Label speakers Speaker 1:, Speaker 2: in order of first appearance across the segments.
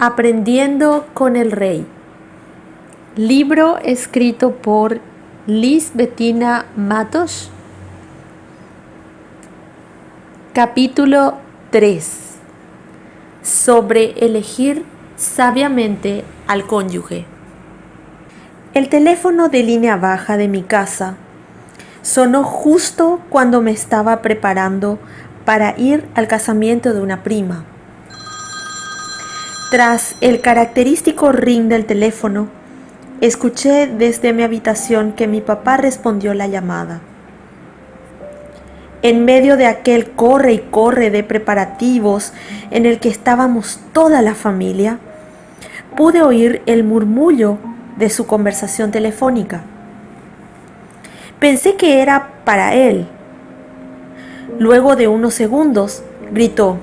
Speaker 1: Aprendiendo con el Rey. Libro escrito por Liz Bettina Matos. Capítulo 3. Sobre elegir sabiamente al cónyuge. El teléfono de línea baja de mi casa sonó justo cuando me estaba preparando para ir al casamiento de una prima. Tras el característico ring del teléfono, escuché desde mi habitación que mi papá respondió la llamada. En medio de aquel corre y corre de preparativos en el que estábamos toda la familia, pude oír el murmullo de su conversación telefónica. Pensé que era para él. Luego de unos segundos, gritó: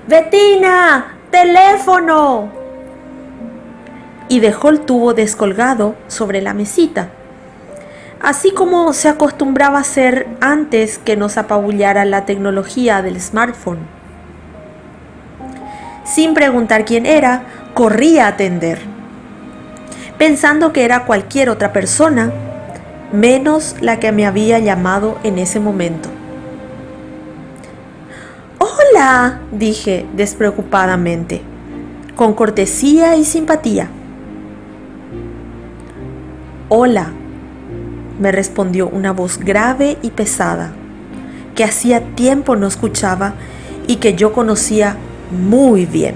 Speaker 1: ¡Bettina! ¡Teléfono! Y dejó el tubo descolgado sobre la mesita, así como se acostumbraba a hacer antes que nos apabullara la tecnología del smartphone. Sin preguntar quién era, corrí a atender, pensando que era cualquier otra persona, menos la que me había llamado en ese momento. ¡Hola!, dije despreocupadamente, con cortesía y simpatía. «Hola», me respondió una voz grave y pesada, que hacía tiempo no escuchaba y que yo conocía muy bien.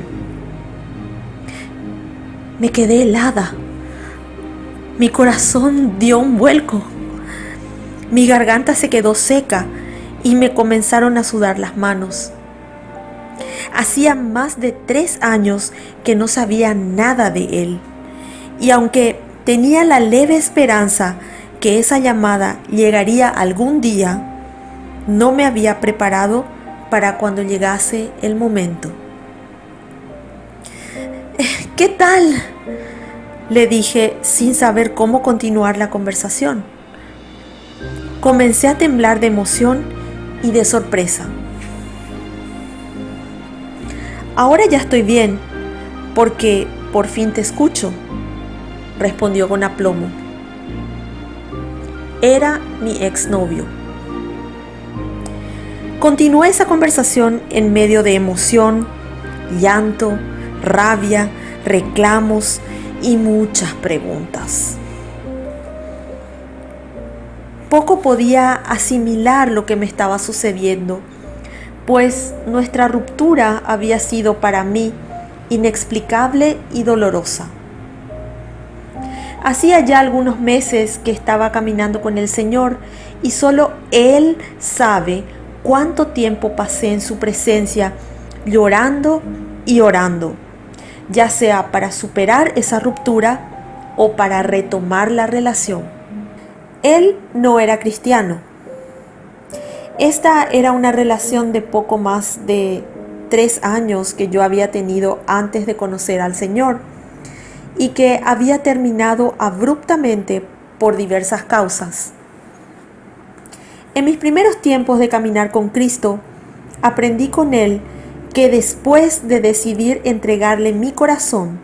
Speaker 1: Me quedé helada. Mi corazón dio un vuelco. Mi garganta se quedó seca y me comenzaron a sudar las manos. Hacía más de 3 años que no sabía nada de él, y aunque tenía la leve esperanza que esa llamada llegaría algún día, no me había preparado para cuando llegase el momento. «¿Qué tal?», le dije sin saber cómo continuar la conversación. Comencé a temblar de emoción y de sorpresa. «Ahora ya estoy bien, porque por fin te escucho», respondió con aplomo. Era mi exnovio. Continué esa conversación en medio de emoción, llanto, rabia, reclamos y muchas preguntas. Poco podía asimilar lo que me estaba sucediendo, pues nuestra ruptura había sido para mí inexplicable y dolorosa. Hacía ya algunos meses que estaba caminando con el Señor y solo Él sabe cuánto tiempo pasé en su presencia llorando y orando, ya sea para superar esa ruptura o para retomar la relación. Él no era cristiano. Esta era una relación de poco más de 3 años que yo había tenido antes de conocer al Señor y que había terminado abruptamente por diversas causas. En mis primeros tiempos de caminar con Cristo, aprendí con Él que después de decidir entregarle mi corazón,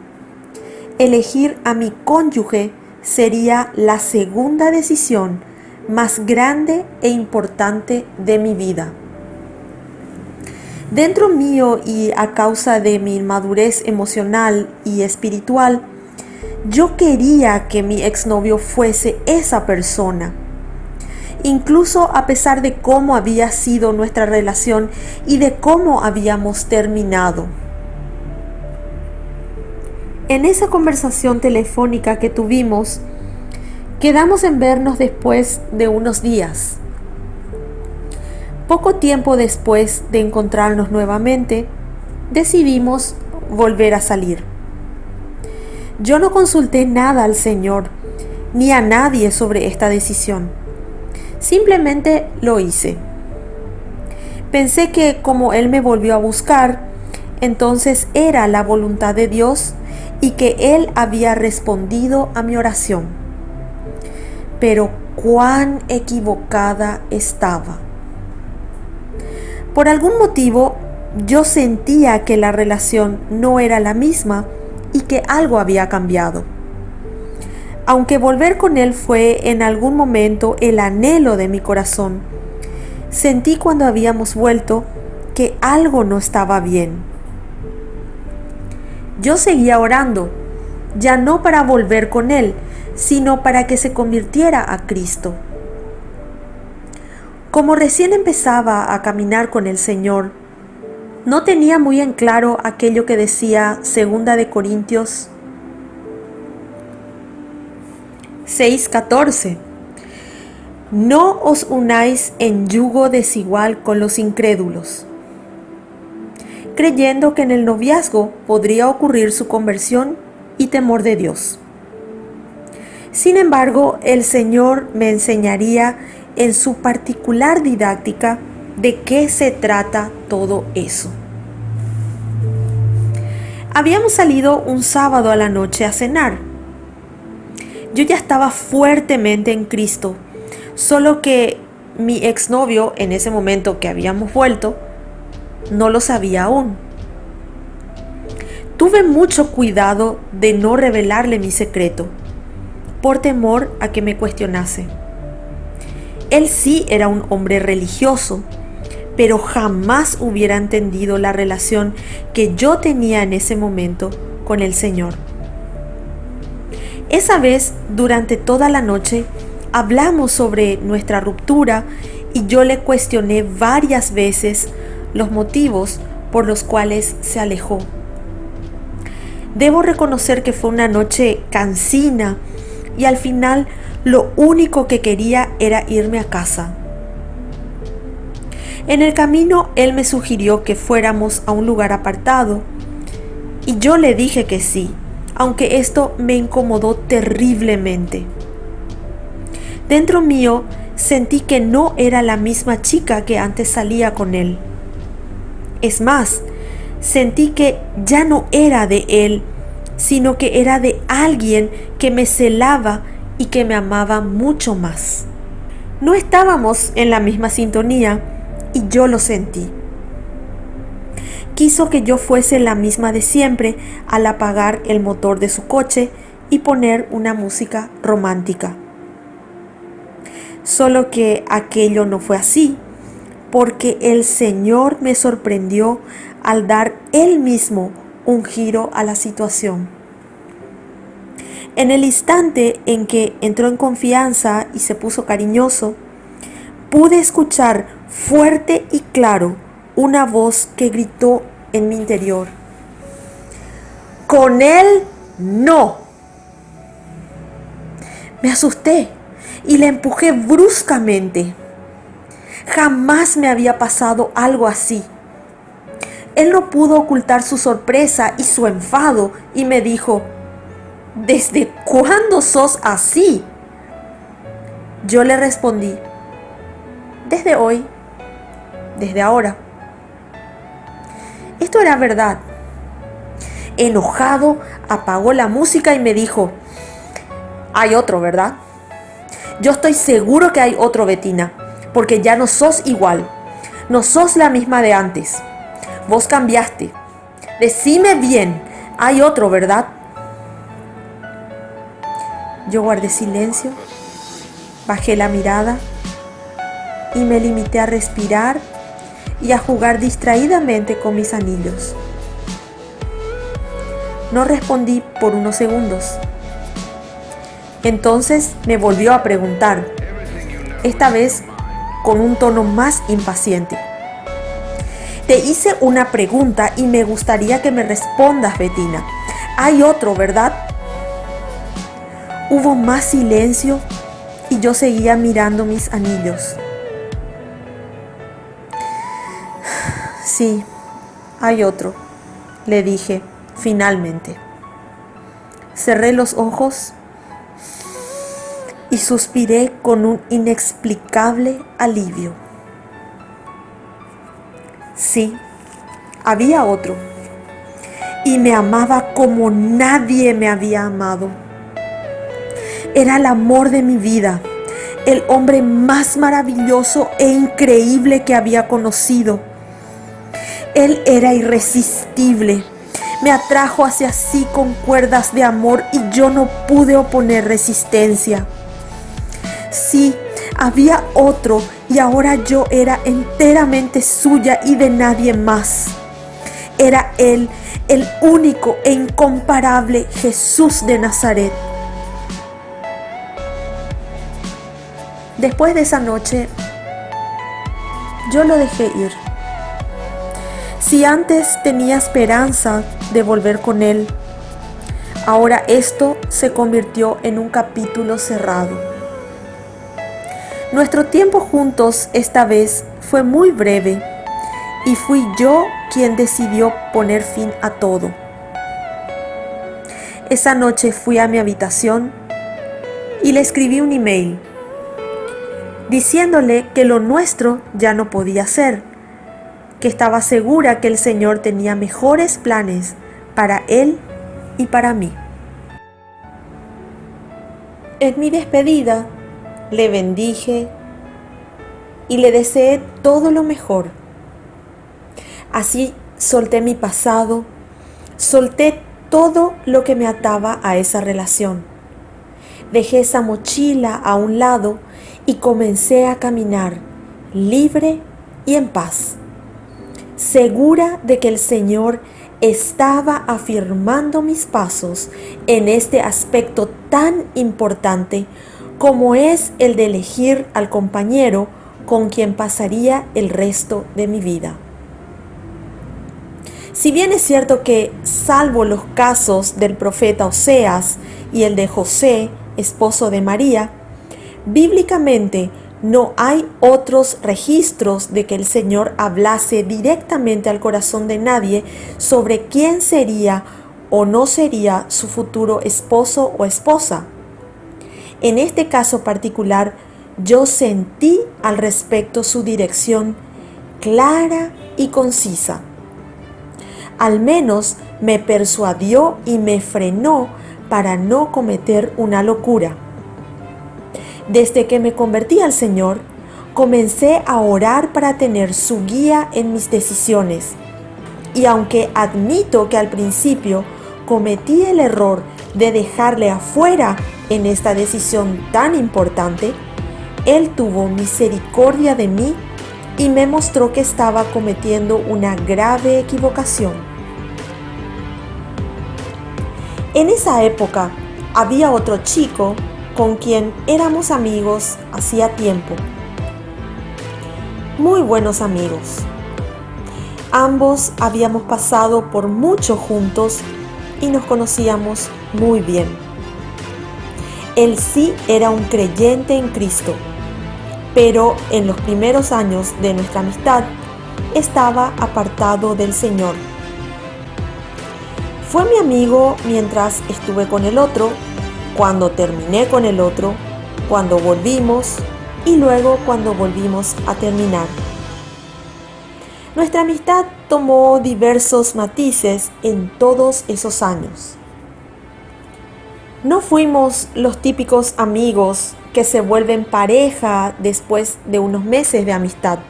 Speaker 1: elegir a mi cónyuge sería la segunda decisión más grande e importante de mi vida. Dentro mío, y a causa de mi inmadurez emocional y espiritual, yo quería que mi exnovio fuese esa persona, incluso a pesar de cómo había sido nuestra relación y de cómo habíamos terminado. En esa conversación telefónica que tuvimos, quedamos en vernos después de unos días. Poco tiempo después de encontrarnos nuevamente, decidimos volver a salir. Yo no consulté nada al Señor ni a nadie sobre esta decisión. Simplemente lo hice. Pensé que como Él me volvió a buscar, entonces era la voluntad de Dios y que Él había respondido a mi oración. Pero cuán equivocada estaba. Por algún motivo, Yo sentía que la relación no era la misma y que algo había cambiado. Aunque volver con él fue en algún momento el anhelo de mi corazón, sentí cuando habíamos vuelto que algo no estaba bien. Yo seguía orando, ya no para volver con él, sino para que se convirtiera a Cristo. Como recién empezaba a caminar con el Señor, no tenía muy en claro aquello que decía 2 de Corintios 6:14. No os unáis en yugo desigual con los incrédulos, creyendo que en el noviazgo podría ocurrir su conversión y temor de Dios. Sin embargo, el Señor me enseñaría en su particular didáctica de qué se trata todo eso. Habíamos salido un sábado a la noche a cenar. Yo ya estaba fuertemente en Cristo, solo que mi exnovio, en ese momento que habíamos vuelto, no lo sabía aún. Tuve mucho cuidado de no revelarle mi secreto, por temor a que me cuestionase. Él sí era un hombre religioso, pero jamás hubiera entendido la relación que yo tenía en ese momento con el Señor. Esa vez, durante toda la noche, hablamos sobre nuestra ruptura y yo le cuestioné varias veces los motivos por los cuales se alejó. Debo reconocer que fue una noche cansina y al final lo único que quería era irme a casa. En el camino él me sugirió que fuéramos a un lugar apartado y yo le dije que sí, aunque esto me incomodó terriblemente. Dentro mío sentí que no era la misma chica que antes salía con él. Es más, sentí que ya no era de él, sino que era de alguien que me celaba y que me amaba mucho más. No estábamos en la misma sintonía y yo lo sentí. Quiso que yo fuese la misma de siempre al apagar el motor de su coche y poner una música romántica. Solo que aquello no fue así, porque el Señor me sorprendió al dar Él mismo un giro a la situación. En el instante en que entró en confianza y se puso cariñoso, pude escuchar fuerte y claro una voz que gritó en mi interior: ¡Con él no! Me asusté y le empujé bruscamente. Jamás me había pasado algo así. Él no pudo ocultar su sorpresa y su enfado y me dijo: ¿Desde cuándo sos así? Yo le respondí: desde hoy, desde ahora. Esto era verdad. Enojado, apagó la música y me dijo: hay otro, ¿verdad? Yo estoy seguro que hay otro, Bettina, porque ya no sos igual. No sos la misma de antes. Vos cambiaste. Decime bien, hay otro, ¿verdad? Yo guardé silencio, bajé la mirada y me limité a respirar y a jugar distraídamente con mis anillos. No respondí por unos segundos. Entonces me volvió a preguntar, esta vez con un tono más impaciente. Te hice una pregunta y me gustaría que me respondas, Bettina. Hay otro, ¿verdad? Hubo más silencio y yo seguía mirando mis anillos. Sí, hay otro, le dije finalmente. Cerré los ojos y suspiré con un inexplicable alivio. Sí, había otro, y me amaba como nadie me había amado. Era el amor de mi vida, el hombre más maravilloso e increíble que había conocido. Él era irresistible. Me atrajo hacia sí con cuerdas de amor y yo no pude oponer resistencia. Sí, había otro y ahora yo era enteramente suya y de nadie más. Era Él, el único e incomparable Jesús de Nazaret. Después de esa noche, yo lo dejé ir. Si antes tenía esperanza de volver con Él, ahora esto se convirtió en un capítulo cerrado. Nuestro tiempo juntos esta vez fue muy breve y fui yo quien decidió poner fin a todo. Esa noche fui a mi habitación y le escribí un email diciéndole que lo nuestro ya no podía ser, que estaba segura que el Señor tenía mejores planes para él y para mí. En mi despedida, le bendije y le deseé todo lo mejor. Así solté mi pasado, solté todo lo que me ataba a esa relación. Dejé esa mochila a un lado y comencé a caminar libre y en paz, segura de que el Señor estaba afirmando mis pasos en este aspecto tan importante como es el de elegir al compañero con quien pasaría el resto de mi vida. Si bien es cierto que, salvo los casos del profeta Oseas y el de José, esposo de María, bíblicamente no hay otros registros de que el Señor hablase directamente al corazón de nadie sobre quién sería o no sería su futuro esposo o esposa. En este caso particular, yo sentí al respecto su dirección clara y concisa. Al menos me persuadió y me frenó para no cometer una locura. Desde que me convertí al Señor, comencé a orar para tener su guía en mis decisiones. Y aunque admito que al principio cometí el error de dejarle afuera en esta decisión tan importante, Él tuvo misericordia de mí y me mostró que estaba cometiendo una grave equivocación. En esa época había otro chico con quien éramos amigos hacía tiempo. Muy buenos amigos. Ambos habíamos pasado por mucho juntos y nos conocíamos muy bien. Él sí era un creyente en Cristo, pero en los primeros años de nuestra amistad estaba apartado del Señor. Fue mi amigo mientras estuve con el otro, cuando terminé con el otro, cuando volvimos y luego cuando volvimos a terminar. Nuestra amistad tomó diversos matices en todos esos años. No fuimos los típicos amigos que se vuelven pareja después de unos meses de amistad,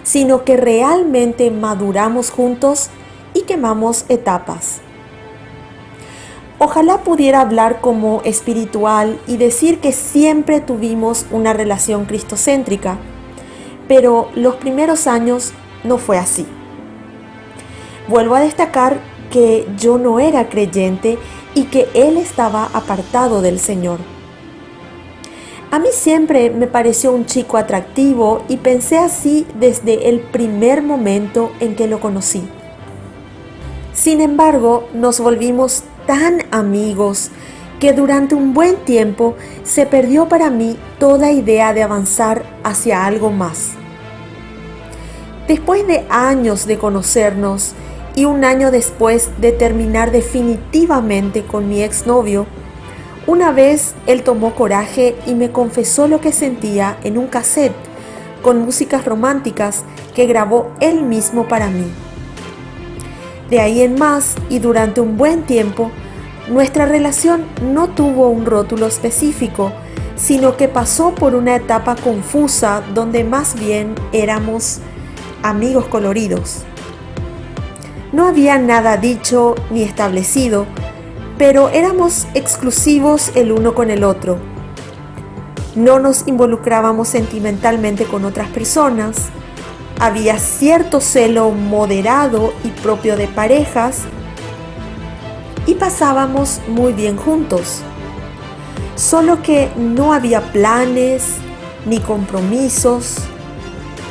Speaker 1: sino que realmente maduramos juntos y quemamos etapas. Ojalá pudiera hablar como espiritual y decir que siempre tuvimos una relación cristocéntrica, pero los primeros años no fue así. Vuelvo a destacar que yo no era creyente y que él estaba apartado del Señor. A mí siempre me pareció un chico atractivo y pensé así desde el primer momento en que lo conocí. Sin embargo, nos volvimos tan amigos que durante un buen tiempo se perdió para mí toda idea de avanzar hacia algo más. Después de años de conocernos y un año después de terminar definitivamente con mi exnovio, una vez él tomó coraje y me confesó lo que sentía en un cassette con músicas románticas que grabó él mismo para mí. De ahí en más y durante un buen tiempo, nuestra relación no tuvo un rótulo específico, sino que pasó por una etapa confusa donde más bien éramos amigos coloridos. No había nada dicho ni establecido, pero éramos exclusivos el uno con el otro. No nos involucrábamos sentimentalmente con otras personas. Había cierto celo moderado y propio de parejas y pasábamos muy bien juntos. Solo que no había planes ni compromisos.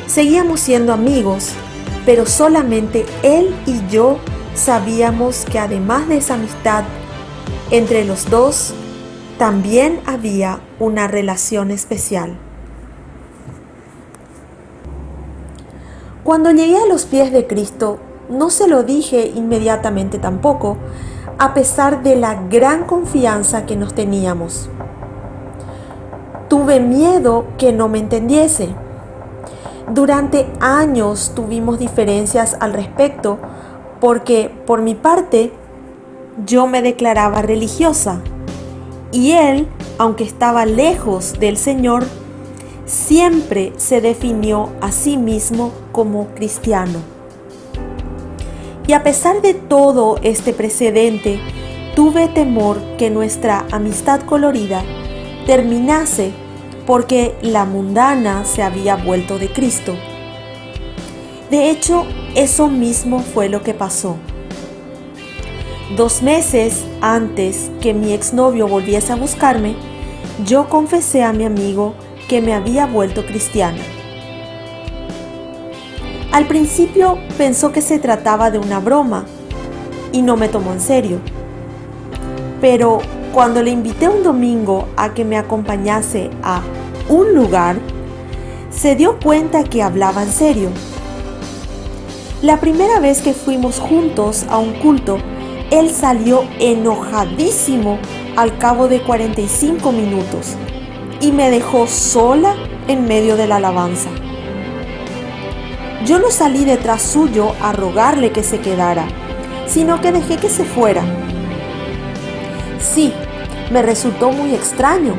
Speaker 1: Seguíamos siendo amigos, pero solamente él y yo sabíamos que además de esa amistad entre los dos, también había una relación especial. Cuando llegué a los pies de Cristo, no se lo dije inmediatamente tampoco, a pesar de la gran confianza que nos teníamos. Tuve miedo que no me entendiese. Durante años tuvimos diferencias al respecto porque, por mi parte, yo me declaraba religiosa y él, aunque estaba lejos del Señor, siempre se definió a sí mismo como cristiano. Y a pesar de todo este precedente, tuve temor que nuestra amistad colorida terminase porque la mundana se había vuelto de Cristo. De hecho, eso mismo fue lo que pasó. 2 meses antes que mi exnovio volviese a buscarme, yo confesé a mi amigo que me había vuelto cristiana. Al principio pensó que se trataba de una broma y no me tomó en serio. Pero cuando le invité un domingo a que me acompañase a un lugar, se dio cuenta que hablaba en serio. La primera vez que fuimos juntos a un culto, él salió enojadísimo al cabo de 45 minutos y me dejó sola en medio de la alabanza. Yo no salí detrás suyo a rogarle que se quedara, sino que dejé que se fuera. Sí, me resultó muy extraño,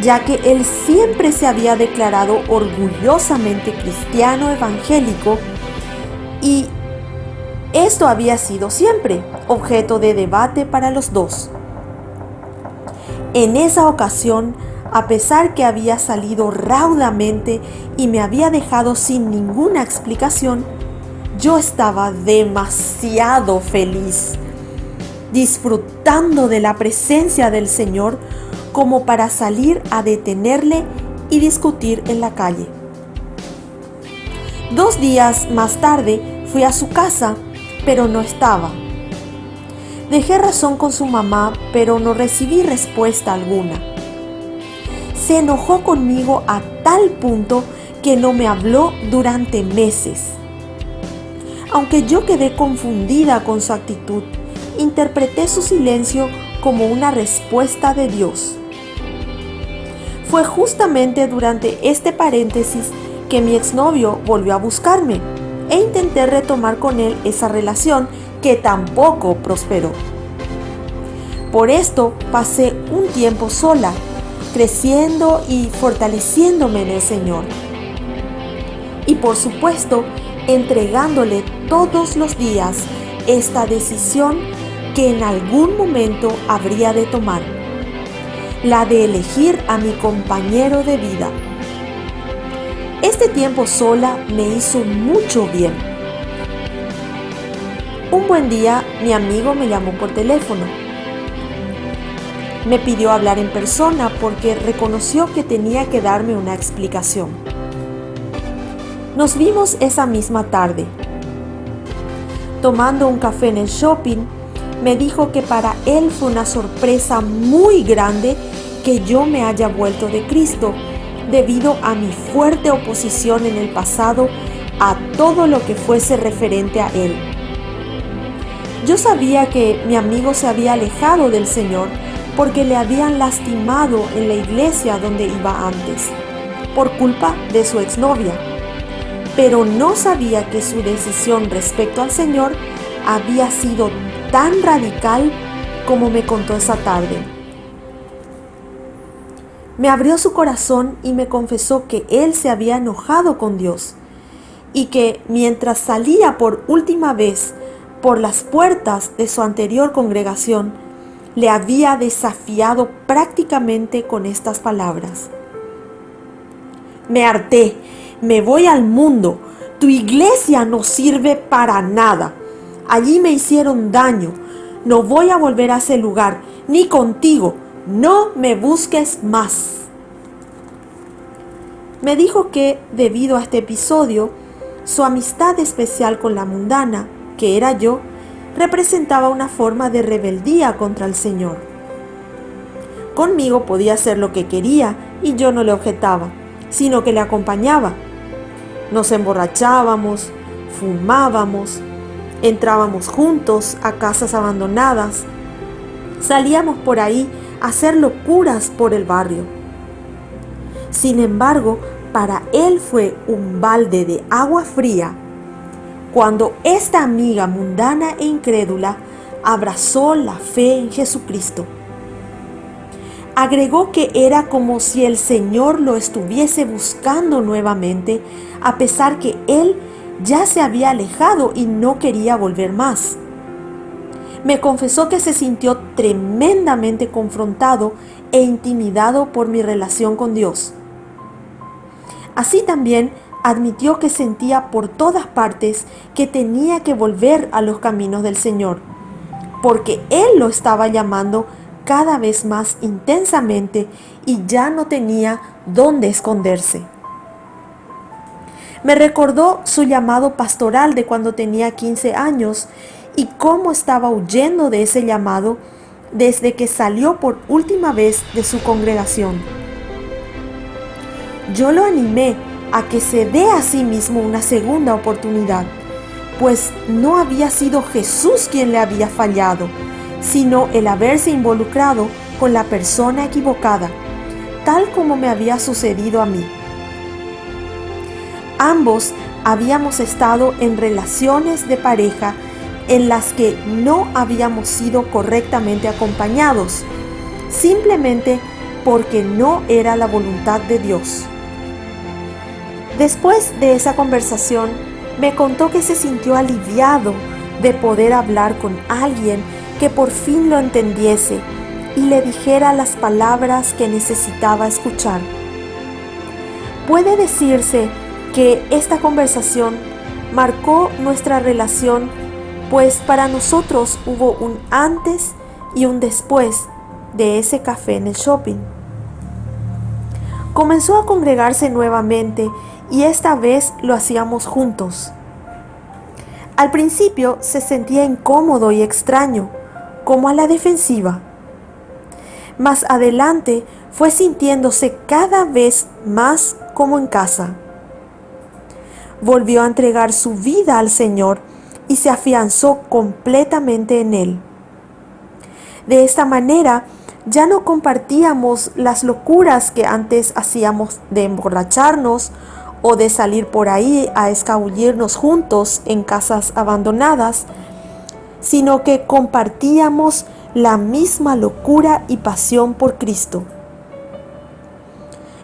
Speaker 1: ya que él siempre se había declarado orgullosamente cristiano evangélico y esto había sido siempre objeto de debate para los dos. En esa ocasión, a pesar que había salido raudamente y me había dejado sin ninguna explicación, yo estaba demasiado feliz, disfrutando de la presencia del Señor como para salir a detenerle y discutir en la calle. 2 días más tarde fui a su casa, pero no estaba. Dejé razón con su mamá, pero no recibí respuesta alguna. Se enojó conmigo a tal punto que no me habló durante meses. Aunque yo quedé confundida con su actitud, interpreté su silencio como una respuesta de Dios. Fue justamente durante este paréntesis que mi exnovio volvió a buscarme e intenté retomar con él esa relación que tampoco prosperó. Por esto pasé un tiempo sola, creciendo y fortaleciéndome en el Señor. Y por supuesto, entregándole todos los días esta decisión que en algún momento habría de tomar, la de elegir a mi compañero de vida. Este tiempo sola me hizo mucho bien. Un buen día, mi amigo me llamó por teléfono. Me pidió hablar en persona porque reconoció que tenía que darme una explicación. Nos vimos esa misma tarde. Tomando un café en el shopping, me dijo que para él fue una sorpresa muy grande que yo me haya vuelto de Cristo debido a mi fuerte oposición en el pasado a todo lo que fuese referente a él. Yo sabía que mi amigo se había alejado del Señor porque le habían lastimado en la iglesia donde iba antes, por culpa de su exnovia. Pero no sabía que su decisión respecto al Señor había sido tan radical como me contó esa tarde. Me abrió su corazón y me confesó que él se había enojado con Dios y que mientras salía por última vez por las puertas de su anterior congregación, le había desafiado prácticamente con estas palabras: me harté, me voy al mundo, tu iglesia no sirve para nada, allí me hicieron daño, no voy a volver a ese lugar, ni contigo, no me busques más. Me dijo que, debido a este episodio, su amistad especial con la mundana, que era yo, representaba una forma de rebeldía contra el Señor. Conmigo podía hacer lo que quería y yo no le objetaba, sino que le acompañaba. Nos emborrachábamos, fumábamos, entrábamos juntos a casas abandonadas, salíamos por ahí a hacer locuras por el barrio. Sin embargo, para él fue un balde de agua fría cuando esta amiga mundana e incrédula abrazó la fe en Jesucristo. Agregó que era como si el Señor lo estuviese buscando nuevamente, a pesar que él ya se había alejado y no quería volver más. Me confesó que se sintió tremendamente confrontado e intimidado por mi relación con Dios. Así también admitió que sentía por todas partes que tenía que volver a los caminos del Señor, porque Él lo estaba llamando cada vez más intensamente y ya no tenía dónde esconderse. Me recordó su llamado pastoral de cuando tenía 15 años y cómo estaba huyendo de ese llamado desde que salió por última vez de su congregación. Yo lo animé a que se dé a sí mismo una segunda oportunidad, pues no había sido Jesús quien le había fallado, sino el haberse involucrado con la persona equivocada, tal como me había sucedido a mí. Ambos habíamos estado en relaciones de pareja en las que no habíamos sido correctamente acompañados, simplemente porque no era la voluntad de Dios. Después de esa conversación, me contó que se sintió aliviado de poder hablar con alguien que por fin lo entendiese y le dijera las palabras que necesitaba escuchar. Puede decirse que esta conversación marcó nuestra relación, pues para nosotros hubo un antes y un después de ese café en el shopping. Comenzó a congregarse nuevamente y esta vez lo hacíamos juntos. Al principio se sentía incómodo y extraño, como a la defensiva. Más adelante fue sintiéndose cada vez más como en casa. Volvió a entregar su vida al Señor y se afianzó completamente en Él. De esta manera, ya no compartíamos las locuras que antes hacíamos de emborracharnos o de salir por ahí a escabullirnos juntos en casas abandonadas, sino que compartíamos la misma locura y pasión por Cristo.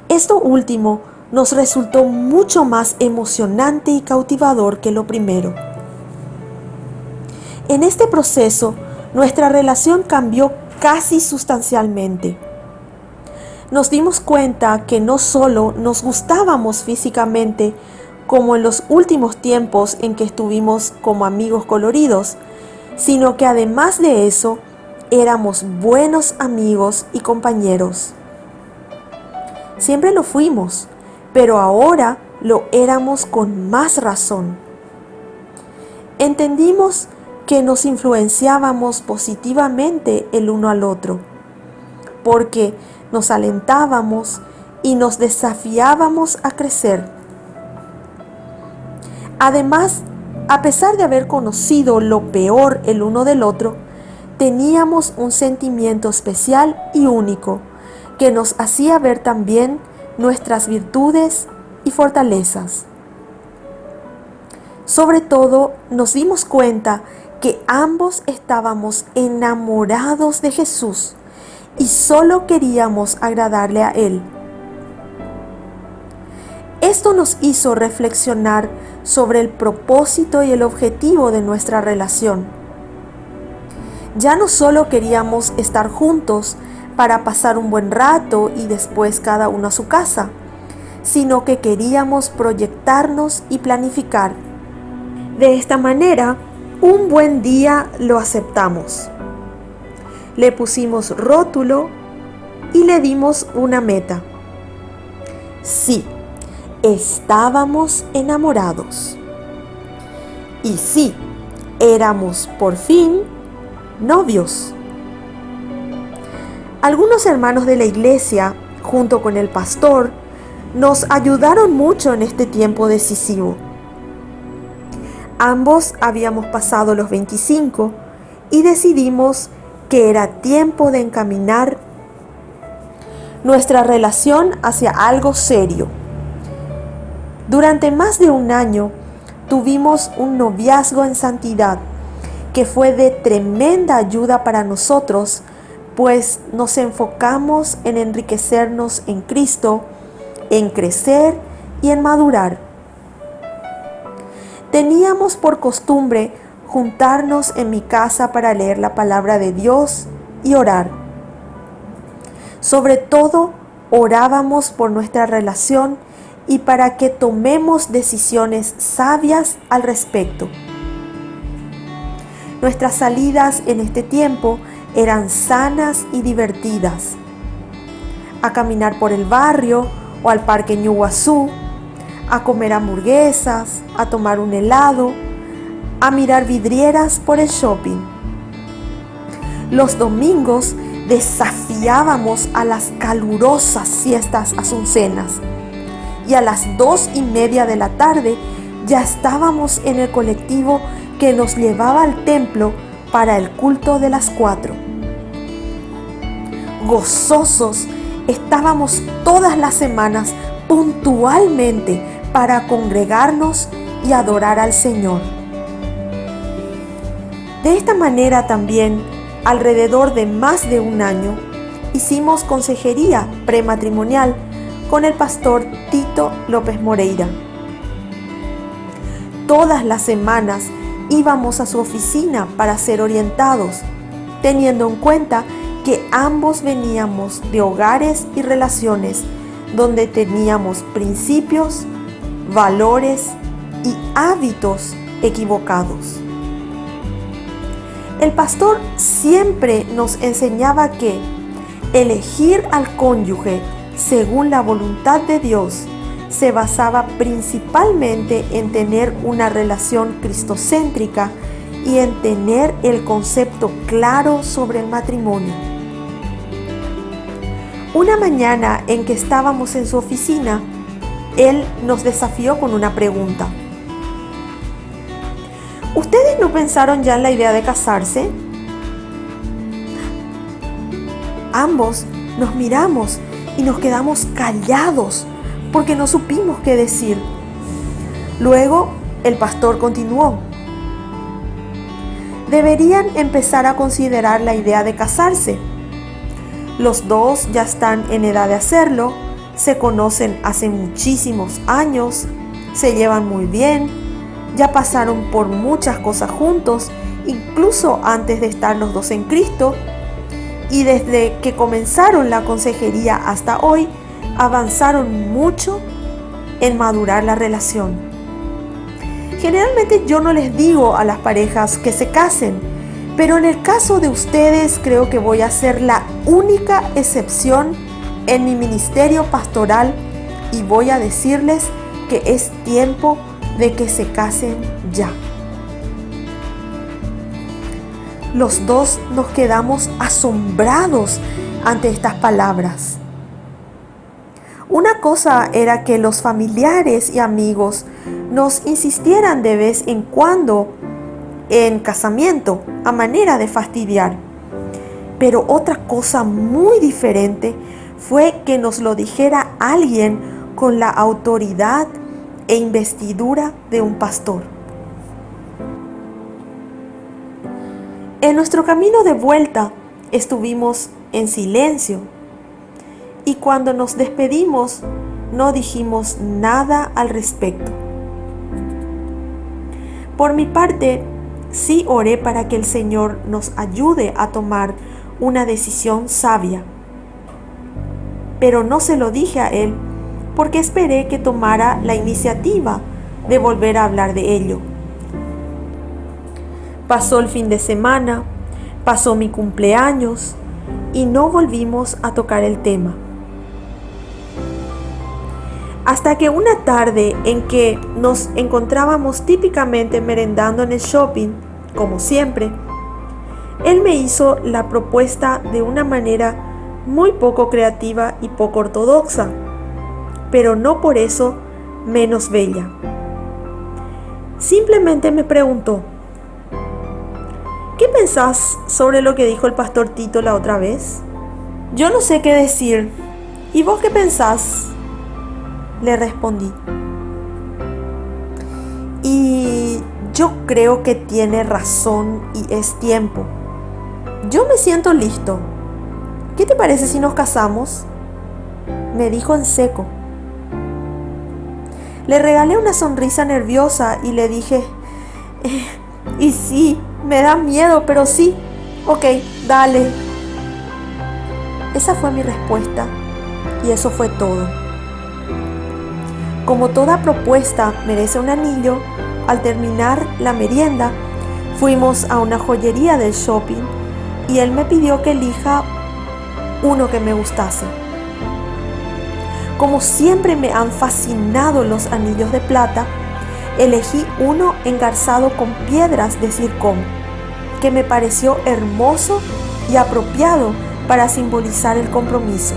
Speaker 1: Esto último nos resultó mucho más emocionante y cautivador que lo primero. En este proceso, nuestra relación cambió casi sustancialmente. Nos dimos cuenta que no solo nos gustábamos físicamente, como en los últimos tiempos en que estuvimos como amigos coloridos, sino que además de eso, éramos buenos amigos y compañeros. Siempre lo fuimos, pero ahora lo éramos con más razón. Entendimos que nos influenciábamos positivamente el uno al otro, porque nos alentábamos y nos desafiábamos a crecer. Además, a pesar de haber conocido lo peor el uno del otro, teníamos un sentimiento especial y único que nos hacía ver también nuestras virtudes y fortalezas. Sobre todo, nos dimos cuenta que ambos estábamos enamorados de Jesús y solo queríamos agradarle a Él. Esto nos hizo reflexionar sobre el propósito y el objetivo de nuestra relación. Ya no solo queríamos estar juntos para pasar un buen rato y después cada uno a su casa, sino que queríamos proyectarnos y planificar. De esta manera, un buen día lo aceptamos. Le pusimos rótulo y le dimos una meta. Sí, estábamos enamorados. Y sí, éramos por fin novios. Algunos hermanos de la iglesia, junto con el pastor, nos ayudaron mucho en este tiempo decisivo. Ambos habíamos pasado los 25 y decidimos que era tiempo de encaminar nuestra relación hacia algo serio. Durante más de un año tuvimos un noviazgo en santidad que fue de tremenda ayuda para nosotros, pues nos enfocamos en enriquecernos en Cristo, en crecer y en madurar. Teníamos por costumbre juntarnos en mi casa para leer la palabra de Dios y orar. Sobre todo, orábamos por nuestra relación y para que tomemos decisiones sabias al respecto. Nuestras salidas en este tiempo eran sanas y divertidas. A caminar por el barrio o al parque Ñuguazú, a comer hamburguesas, a tomar un helado, a mirar vidrieras por el shopping. Los domingos desafiábamos a las calurosas siestas asuncenas y a las 2:30 de la tarde ya estábamos en el colectivo que nos llevaba al templo para el culto de las 4. Gozosos estábamos todas las semanas puntualmente para congregarnos y adorar al Señor. De esta manera también, alrededor de más de un año, hicimos consejería prematrimonial con el pastor Tito López Moreira. Todas las semanas íbamos a su oficina para ser orientados, teniendo en cuenta que ambos veníamos de hogares y relaciones donde teníamos principios, valores y hábitos equivocados. El pastor siempre nos enseñaba que elegir al cónyuge según la voluntad de Dios se basaba principalmente en tener una relación cristocéntrica y en tener el concepto claro sobre el matrimonio. Una mañana en que estábamos en su oficina, él nos desafió con una pregunta. ¿Ustedes no pensaron ya en la idea de casarse? Ambos nos miramos y nos quedamos callados porque no supimos qué decir. Luego, el pastor continuó. Deberían empezar a considerar la idea de casarse. Los dos ya están en edad de hacerlo, se conocen hace muchísimos años, se llevan muy bien, ya pasaron por muchas cosas juntos, incluso antes de estar los dos en Cristo, y desde que comenzaron la consejería hasta hoy, avanzaron mucho en madurar la relación. Generalmente yo no les digo a las parejas que se casen, pero en el caso de ustedes creo que voy a ser la única excepción en mi ministerio pastoral y voy a decirles que es tiempo de que se casen ya. Los dos nos quedamos asombrados ante estas palabras. Una cosa era que los familiares y amigos nos insistieran de vez en cuando en casamiento a manera de fastidiar. Pero otra cosa muy diferente fue que nos lo dijera alguien con la autoridad e investidura de un pastor. En nuestro camino de vuelta estuvimos en silencio y cuando nos despedimos no dijimos nada al respecto. Por mi parte, sí oré para que el Señor nos ayude a tomar una decisión sabia. Pero no se lo dije a él porque esperé que tomara la iniciativa de volver a hablar de ello. Pasó el fin de semana, pasó mi cumpleaños y no volvimos a tocar el tema. Hasta que una tarde en que nos encontrábamos típicamente merendando en el shopping, como siempre, él me hizo la propuesta de una manera muy poco creativa y poco ortodoxa, pero no por eso menos bella. Simplemente me preguntó: ¿qué pensás sobre lo que dijo el pastor Tito la otra vez? Yo no sé qué decir. ¿Y vos qué pensás?, le respondí. Y yo creo que tiene razón y es tiempo. Yo me siento listo. ¿Qué te parece si nos casamos?, me dijo en seco. Le regalé una sonrisa nerviosa y le dije: y sí, me da miedo, pero sí. Ok, dale. Esa fue mi respuesta y eso fue todo. Como toda propuesta merece un anillo, al terminar la merienda, fuimos a una joyería del shopping y él me pidió que elija uno que me gustase. Como siempre me han fascinado los anillos de plata, elegí uno engarzado con piedras de zircón, que me pareció hermoso y apropiado para simbolizar el compromiso.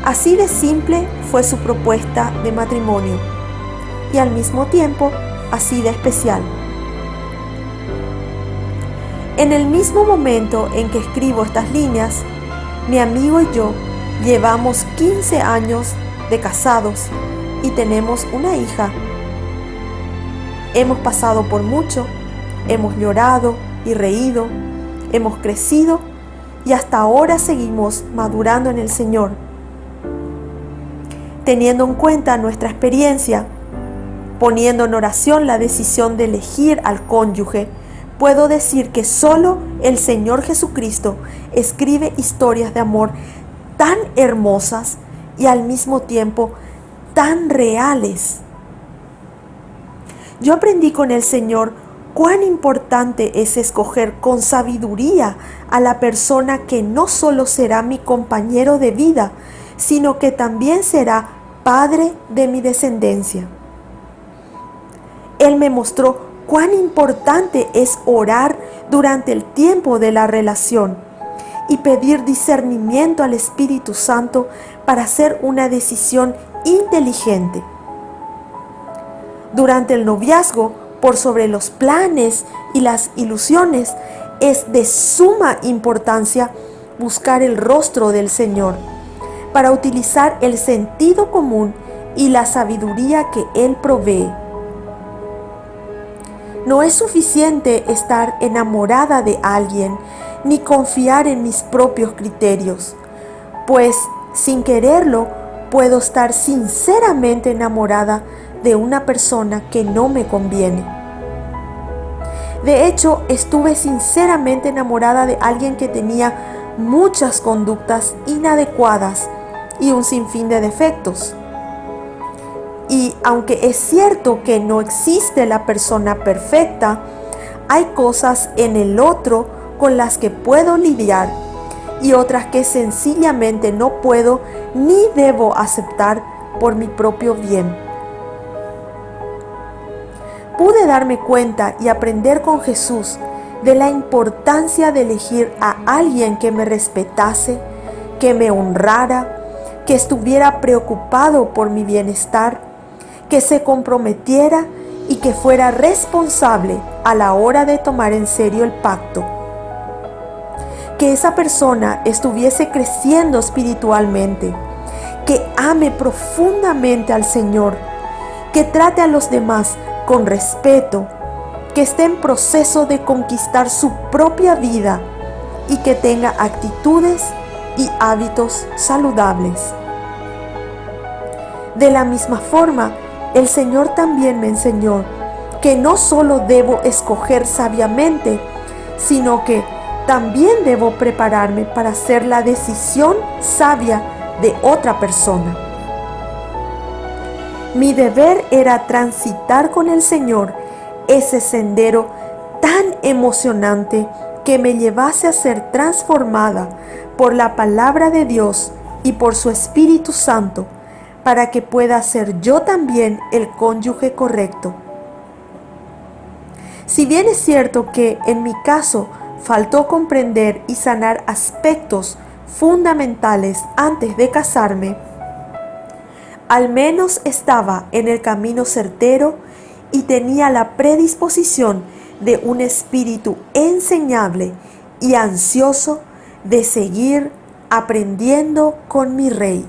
Speaker 1: Así de simple fue su propuesta de matrimonio y al mismo tiempo así de especial. En el mismo momento en que escribo estas líneas, mi amigo y yo llevamos 15 años de casados y tenemos una hija. Hemos pasado por mucho, hemos llorado y reído, hemos crecido y hasta ahora seguimos madurando en el Señor. Teniendo en cuenta nuestra experiencia, poniendo en oración la decisión de elegir al cónyuge, puedo decir que solo el Señor Jesucristo escribe historias de amor tan hermosas y al mismo tiempo tan reales. Yo aprendí con el Señor cuán importante es escoger con sabiduría a la persona que no solo será mi compañero de vida, sino que también será padre de mi descendencia. Él me mostró cuán importante es orar durante el tiempo de la relación y pedir discernimiento al Espíritu Santo para hacer una decisión inteligente. Durante el noviazgo, por sobre los planes y las ilusiones, es de suma importancia buscar el rostro del Señor para utilizar el sentido común y la sabiduría que Él provee. No es suficiente estar enamorada de alguien ni confiar en mis propios criterios, pues sin quererlo puedo estar sinceramente enamorada de una persona que no me conviene. De hecho, estuve sinceramente enamorada de alguien que tenía muchas conductas inadecuadas y un sinfín de defectos. Y aunque es cierto que no existe la persona perfecta, hay cosas en el otro con las que puedo lidiar y otras que sencillamente no puedo ni debo aceptar por mi propio bien. Pude darme cuenta y aprender con Jesús de la importancia de elegir a alguien que me respetase, que me honrara, que estuviera preocupado por mi bienestar, que se comprometiera y que fuera responsable a la hora de tomar en serio el pacto. Que esa persona estuviese creciendo espiritualmente, que ame profundamente al Señor, que trate a los demás con respeto, que esté en proceso de conquistar su propia vida y que tenga actitudes y hábitos saludables. De la misma forma, el Señor también me enseñó que no solo debo escoger sabiamente, sino que también debo prepararme para hacer la decisión sabia de otra persona. Mi deber era transitar con el Señor ese sendero tan emocionante que me llevase a ser transformada por la palabra de Dios y por su Espíritu Santo, para que pueda ser yo también el cónyuge correcto. Si bien es cierto que en mi caso faltó comprender y sanar aspectos fundamentales antes de casarme, al menos estaba en el camino certero y tenía la predisposición de un espíritu enseñable y ansioso de seguir aprendiendo con mi Rey.